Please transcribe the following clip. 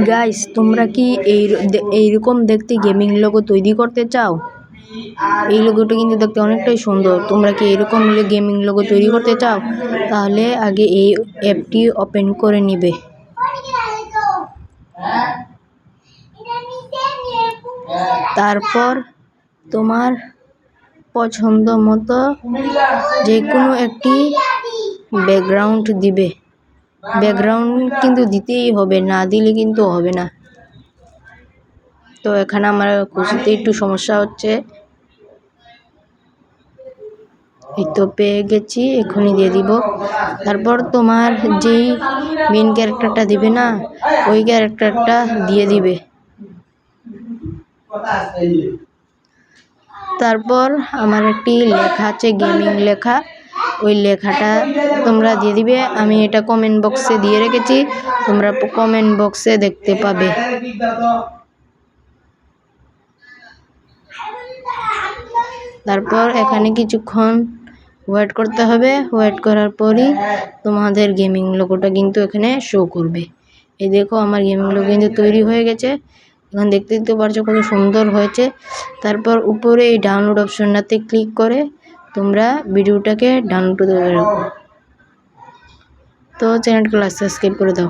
Guys, তোমরা কি এইরকম দেখতে গেমিং লোগো তৈরি করতে চাও? এই লোগোটা কিন্তু দেখতে অনেকটাই সুন্দর। তোমরা কি এরকম গেমিং লোগো তৈরি করতে চাও? তাহলে আগে এই অ্যাপটি ওপেন করে নিবে। তারপর তোমার পছন্দ মতো যে কোনো একটি ব্যাকগ্রাউন্ড দিবে। ব্যাকগ্রাউন্ড কিন্তু দিতেই হবে, না দিলে কিন্তু হবে না। তো এখানে আমার খুশিতে একটু সমস্যা হচ্ছে। এই তো পেয়ে গেছি, এখনই দিয়ে দিব। তারপর তোমার যেই মেন ক্যারেক্টারটা দিবে না, ওই ক্যারেক্টারটা দিয়ে দিবে। তারপর আমার একটি লেখা আছে, গেমিং লেখা, ওই লেখাটা তোমরা দিয়ে দিবে। আমি এটা কমেন্ট বক্সে দিয়ে রেখেছি, তোমরা কমেন্ট বক্সে দেখতে পাবে। তারপর এখানে কিছুক্ষণ ওয়েট করতে হবে। ওয়েট করার পরই তোমাদের গেমিং লোগোটা কিন্তু এখানে শো করবে। এই দেখো, আমার গেমিং লোগো কিন্তু তৈরি হয়ে গেছে। এখন দেখতে পারছো কত সুন্দর হয়েছে। তারপর উপরে এই ডাউনলোড অপশনটাতে ক্লিক করে তোমরা ভিডিওটাকে ডাউনলোড করে রাখো। তো চ্যানেলটাকে সাবস্ক্রাইব করে দাও।